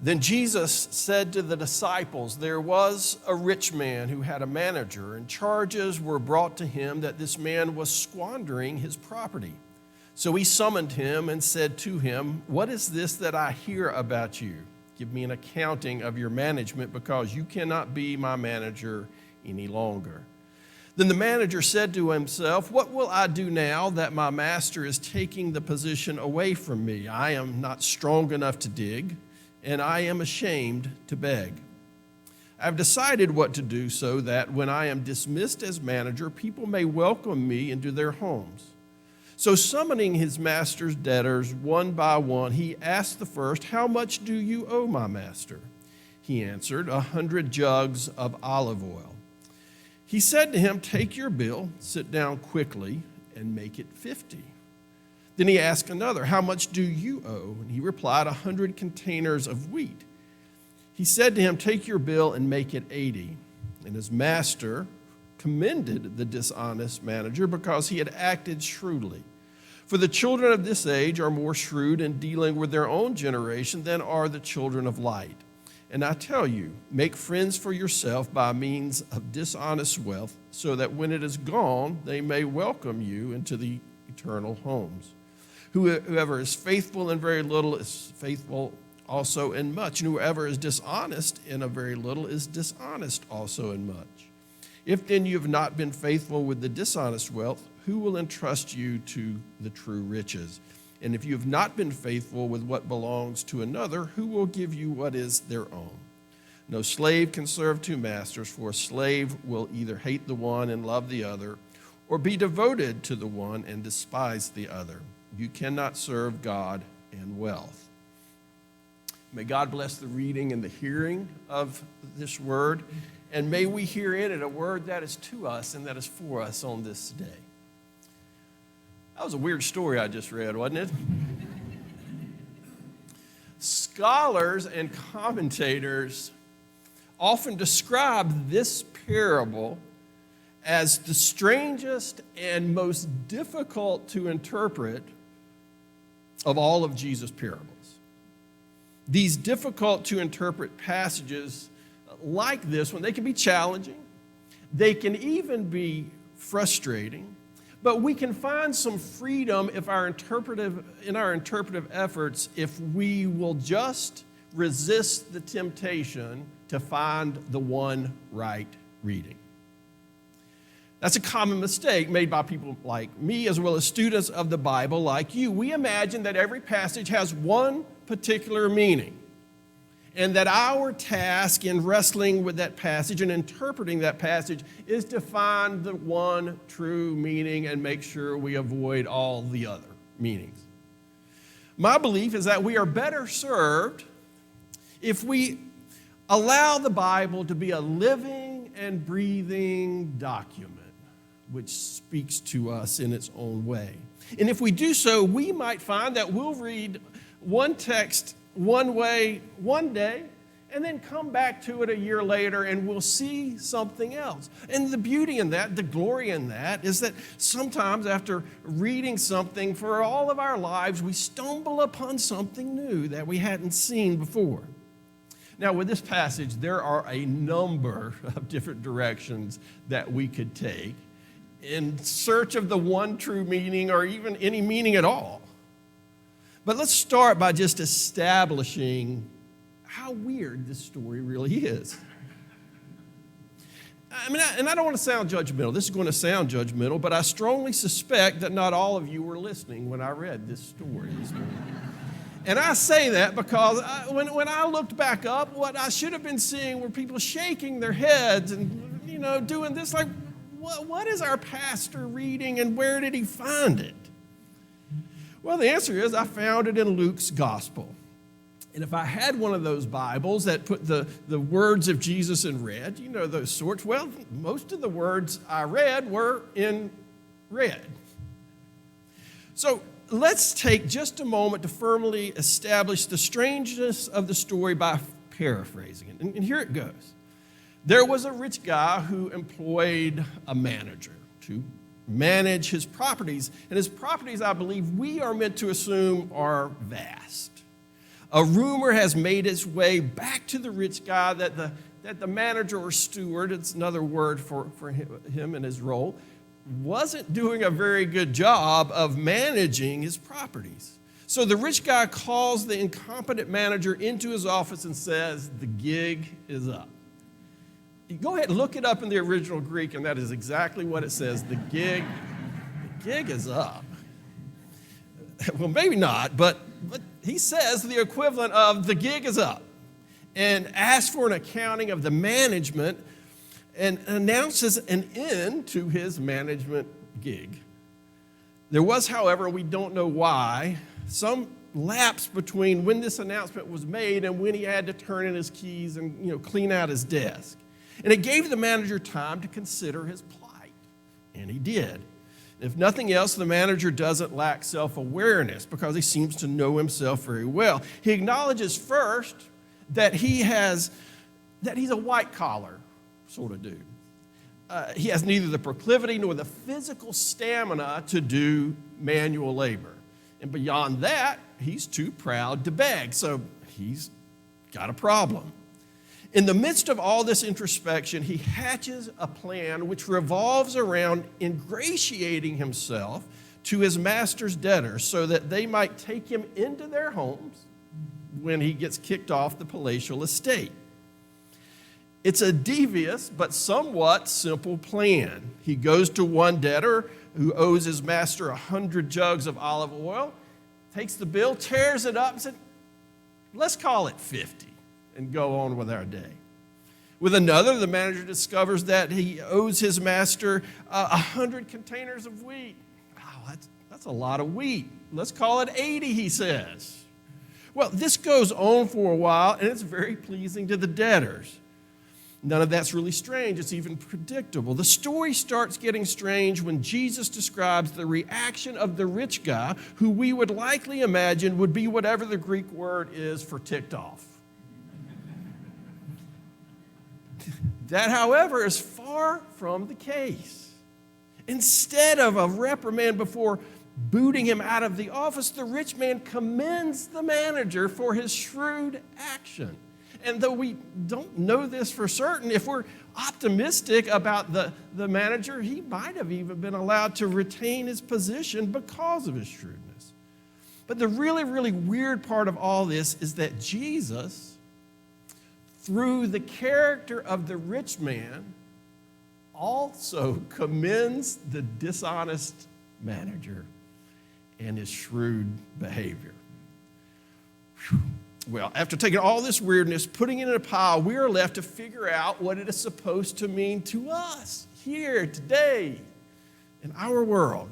Then Jesus said to the disciples, there was a rich man who had a manager, and charges were brought to him that this man was squandering his property. So he summoned him and said to him, what is this that I hear about you? Give me an accounting of your management, because you cannot be my manager any longer. Then the manager said to himself, what will I do now that my master is taking the position away from me? I am not strong enough to dig, and I am ashamed to beg. I have decided what to do so that when I am dismissed as manager, people may welcome me into their homes. So summoning his master's debtors one by one, he asked the first, how much do you owe my master? He answered, 100 jugs of olive oil. He said to him, take your bill, sit down quickly, and make it 50. Then he asked another, how much do you owe? And he replied, 100 containers of wheat. He said to him, take your bill and make it 80. And his master commended the dishonest manager because he had acted shrewdly. For the children of this age are more shrewd in dealing with their own generation than are the children of light. And I tell you, make friends for yourself by means of dishonest wealth, so that when it is gone, they may welcome you into the eternal homes. Whoever is faithful in very little is faithful also in much, and whoever is dishonest in a very little is dishonest also in much. If then you have not been faithful with the dishonest wealth, who will entrust you to the true riches? And if you have not been faithful with what belongs to another, who will give you what is their own? No slave can serve two masters, for a slave will either hate the one and love the other, or be devoted to the one and despise the other. You cannot serve God and wealth. May God bless the reading and the hearing of this word, and may we hear in it a word that is to us and that is for us on this day. That was a weird story I just read, wasn't it? Scholars and commentators often describe this parable as the strangest and most difficult to interpret of all of Jesus' parables. These difficult to interpret passages like this one, they can be challenging, they can even be frustrating, but we can find some freedom in our interpretive efforts if we will just resist the temptation to find the one right reading. That's a common mistake made by people like me, as well as students of the Bible like you. We imagine that every passage has one particular meaning, and that our task in wrestling with that passage and interpreting that passage is to find the one true meaning and make sure we avoid all the other meanings. My belief is that we are better served if we allow the Bible to be a living and breathing document which speaks to us in its own way. And if we do so, we might find that we'll read one text one way one day and then come back to it a year later and we'll see something else. And the beauty in that, the glory in that, is that sometimes after reading something for all of our lives, we stumble upon something new that we hadn't seen before. Now, with this passage, there are a number of different directions that we could take in search of the one true meaning, or even any meaning at all. But let's start by just establishing how weird this story really is. I don't want to sound judgmental. This is going to sound judgmental, but I strongly suspect that not all of you were listening when I read this story this morning. And I say that because when I looked back up, what I should have been seeing were people shaking their heads and, doing this like, what is our pastor reading and where did he find it? Well, the answer is I found it in Luke's gospel. And if I had one of those Bibles that put the words of Jesus in red, those sorts, well, most of the words I read were in red. So let's take just a moment to firmly establish the strangeness of the story by paraphrasing it. And here it goes. There was a rich guy who employed a manager to manage his properties. And his properties, I believe, we are meant to assume are vast. A rumor has made its way back to the rich guy that the manager or steward, it's another word for him and his role, wasn't doing a very good job of managing his properties. So the rich guy calls the incompetent manager into his office and says, the gig is up. You go ahead and look it up in the original Greek, and that is exactly what it says. The gig is up. Well, maybe not, but he says the equivalent of the gig is up, and asks for an accounting of the management and announces an end to his management gig. There was, however, we don't know why, some lapse between when this announcement was made and when he had to turn in his keys and clean out his desk. And it gave the manager time to consider his plight, and he did. If nothing else, the manager doesn't lack self-awareness because he seems to know himself very well. He acknowledges first that he's a white-collar sort of dude. He has neither the proclivity nor the physical stamina to do manual labor. And beyond that, he's too proud to beg, so he's got a problem. In the midst of all this introspection, he hatches a plan which revolves around ingratiating himself to his master's debtors so that they might take him into their homes when he gets kicked off the palatial estate. It's a devious but somewhat simple plan. He goes to one debtor who owes his master 100 jugs of olive oil, takes the bill, tears it up, and said, let's call it 50 and go on with our day. With another, the manager discovers that he owes his master 100 containers of wheat. Wow, that's a lot of wheat. Let's call it 80, he says. Well, this goes on for a while, and it's very pleasing to the debtors. None of that's really strange. It's even predictable. The story starts getting strange when Jesus describes the reaction of the rich guy, who we would likely imagine would be whatever the Greek word is for ticked off. That, however, is far from the case. Instead of a reprimand before booting him out of the office, the rich man commends the manager for his shrewd action. And though we don't know this for certain, if we're optimistic about the manager, he might have even been allowed to retain his position because of his shrewdness. But the really, really weird part of all this is that Jesus, through the character of the rich man, also commends the dishonest manager and his shrewd behavior. Whew. Well, after taking all this weirdness, putting it in a pile, we are left to figure out what it is supposed to mean to us here, today, in our world.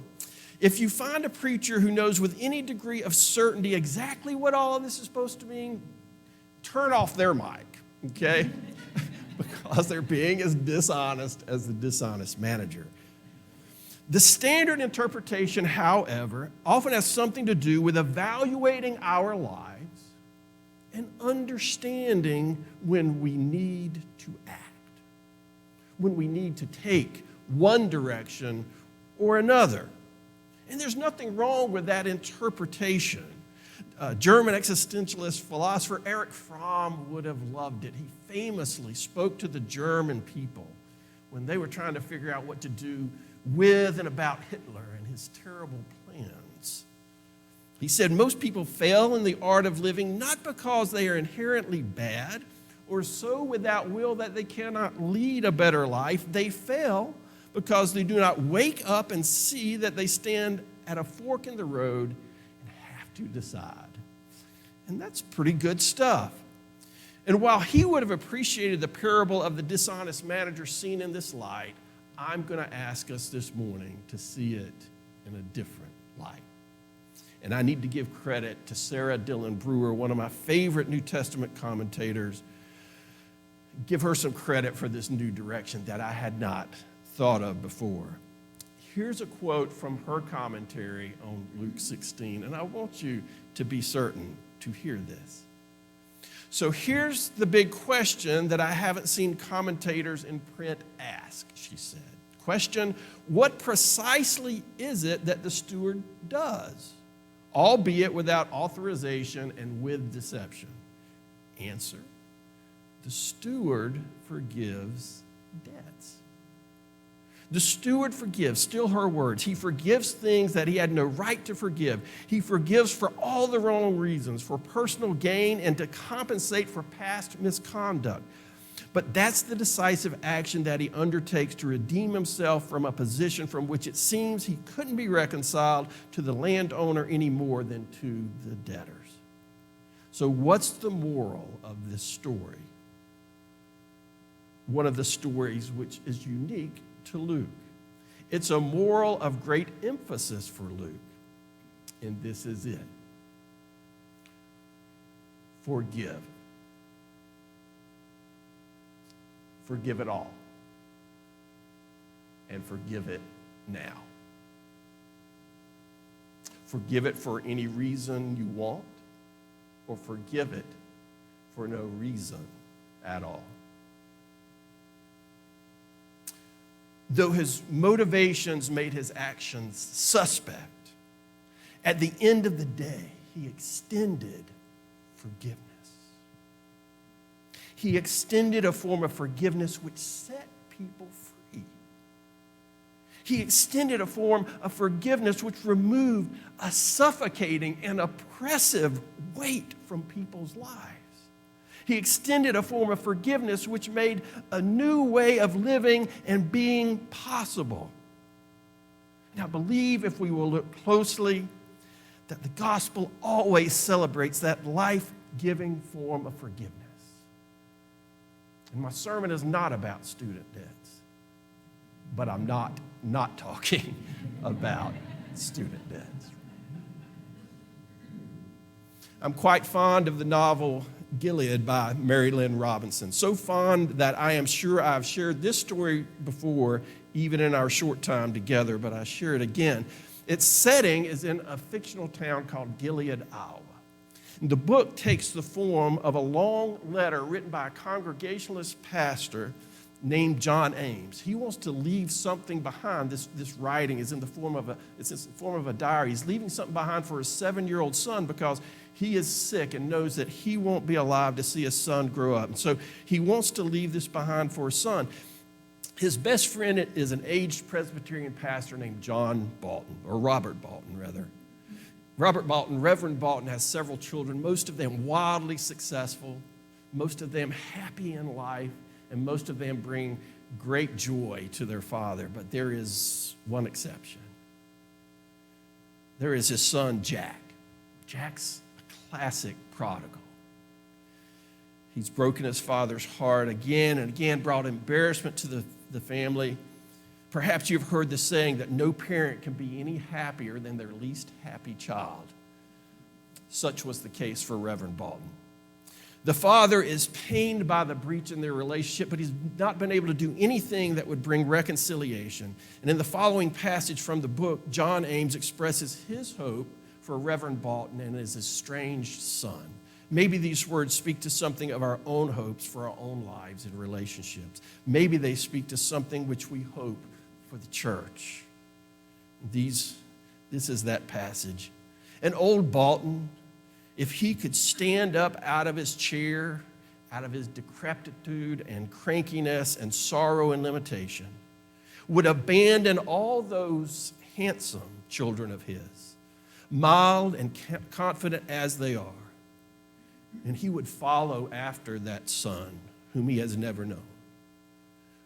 If you find a preacher who knows with any degree of certainty exactly what all of this is supposed to mean, turn off their mic, okay? Because they're being as dishonest as the dishonest manager. The standard interpretation, however, often has something to do with evaluating our lives and understanding when we need to act, when we need to take one direction or another. And there's nothing wrong with that interpretation. German existentialist philosopher Erich Fromm would have loved it. He famously spoke to the German people when they were trying to figure out what to do with and about Hitler and his terrible plans. He said, most people fail in the art of living not because they are inherently bad or so without will that they cannot lead a better life. They fail because they do not wake up and see that they stand at a fork in the road and have to decide. And that's pretty good stuff. And while he would have appreciated the parable of the dishonest manager seen in this light, I'm going to ask us this morning to see it in a different light. And I need to give credit to Sarah Dillon Brewer, one of my favorite New Testament commentators. Give her some credit for this new direction that I had not thought of before. Here's a quote from her commentary on Luke 16, and I want you to be certain to hear this. So here's the big question that I haven't seen commentators in print ask, she said. Question, what precisely is it that the steward does? albeit without authorization and with deception? Answer: the steward forgives debts. The steward forgives, still her words. He forgives things that he had no right to forgive. He forgives for all the wrong reasons, for personal gain and to compensate for past misconduct. But that's the decisive action that he undertakes to redeem himself from a position from which it seems he couldn't be reconciled to the landowner any more than to the debtors. So what's the moral of this story? One of the stories which is unique to Luke. It's a moral of great emphasis for Luke, and this is it. Forgive. Forgive it all. And forgive it now. Forgive it for any reason you want, or forgive it for no reason at all. Though his motivations made his actions suspect, at the end of the day, he extended forgiveness. He extended a form of forgiveness which set people free. He extended a form of forgiveness which removed a suffocating and oppressive weight from people's lives. He extended a form of forgiveness which made a new way of living and being possible. And I believe if we will look closely, that the gospel always celebrates that life-giving form of forgiveness. And my sermon is not about student debts, but I'm not talking about student debts. I'm quite fond of the novel Gilead by Mary Lynn Robinson. So fond that I am sure I've shared this story before, even in our short time together, but I share it again. Its setting is in a fictional town called Gilead, Iowa. And the book takes the form of a long letter written by a Congregationalist pastor named John Ames. He wants to leave something behind. This writing is in the form of a diary. He's leaving something behind for his 7-year-old son because he is sick and knows that he won't be alive to see his son grow up. And so he wants to leave this behind for his son. His best friend is an aged Presbyterian pastor named John Bolton, or Robert Bolton, rather. Robert Bolton, Reverend Bolton, has several children, most of them wildly successful, most of them happy in life, and most of them bring great joy to their father. But there is one exception. There is his son, Jack. Jack's a classic prodigal. He's broken his father's heart again and again, brought embarrassment to the family. Perhaps you've heard the saying that no parent can be any happier than their least happy child. Such was the case for Reverend Bolton. The father is pained by the breach in their relationship, but he's not been able to do anything that would bring reconciliation. And in the following passage from the book, John Ames expresses his hope for Reverend Bolton and his estranged son. Maybe these words speak to something of our own hopes for our own lives and relationships. Maybe they speak to something which we hope for the church. This is that passage. And old Bolton, if he could stand up out of his chair, out of his decrepitude and crankiness and sorrow and limitation, would abandon all those handsome children of his, mild and confident as they are, and he would follow after that son whom he has never known,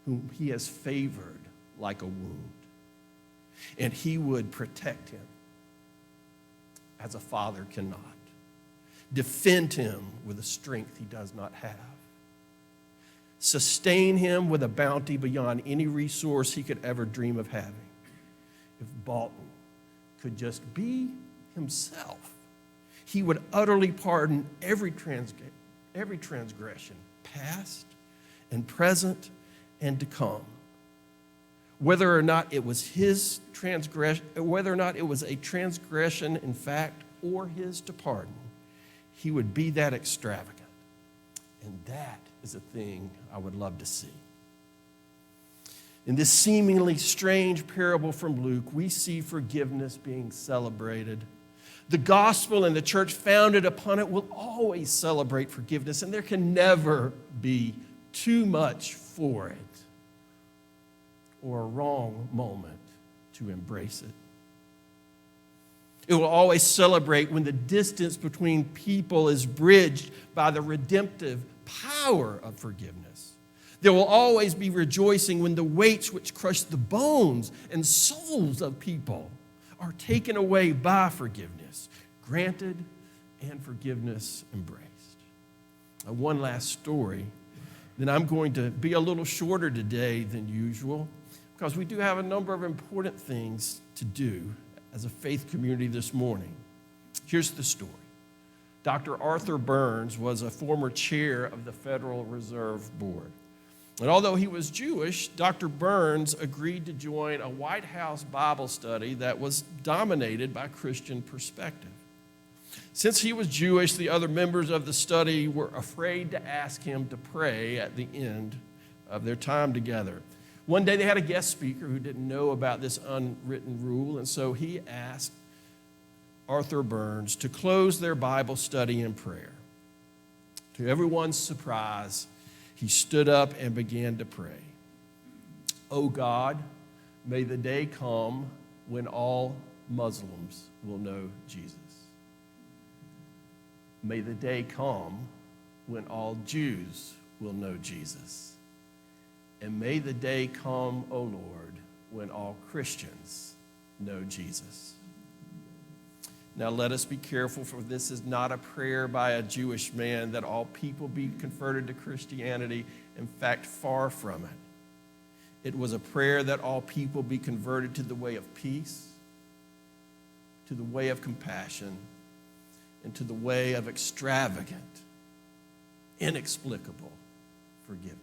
whom he has favored like a wound, and he would protect him as a father cannot, defend him with a strength he does not have, sustain him with a bounty beyond any resource he could ever dream of having. If Bolton could just be himself, he would utterly pardon every transgression, past and present and to come. Whether or not it was his transgression, whether or not it was a transgression in fact or his to pardon, he would be that extravagant. And that is a thing I would love to see. In this seemingly strange parable from Luke, we see forgiveness being celebrated, The gospel and the church founded upon it will always celebrate forgiveness, and there can never be too much for it or a wrong moment to embrace it. It will always celebrate when the distance between people is bridged by the redemptive power of forgiveness. There will always be rejoicing when the weights which crush the bones and souls of people are taken away by forgiveness, granted and forgiveness embraced. One last story. Then I'm going to be a little shorter today than usual because we do have a number of important things to do as a faith community this morning. Here's the story. Dr. Arthur Burns was a former chair of the Federal Reserve Board. And although he was Jewish, Dr. Burns agreed to join a White House Bible study that was dominated by Christian perspective. Since he was Jewish, the other members of the study were afraid to ask him to pray at the end of their time together. One day they had a guest speaker who didn't know about this unwritten rule, and so he asked Arthur Burns to close their Bible study in prayer. To everyone's surprise, he stood up and began to pray. "O God, may the day come when all Muslims will know Jesus. May the day come when all Jews will know Jesus. And may the day come, O Lord, when all Christians know Jesus." Now let us be careful, for this is not a prayer by a Jewish man that all people be converted to Christianity. In fact, far from it. It was a prayer that all people be converted to the way of peace, to the way of compassion, and to the way of extravagant, inexplicable forgiveness.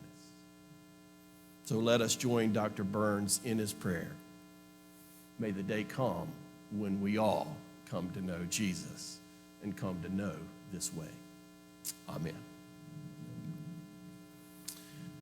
So let us join Dr. Burns in his prayer. May the day come when we all come to know Jesus and come to know this way. Amen.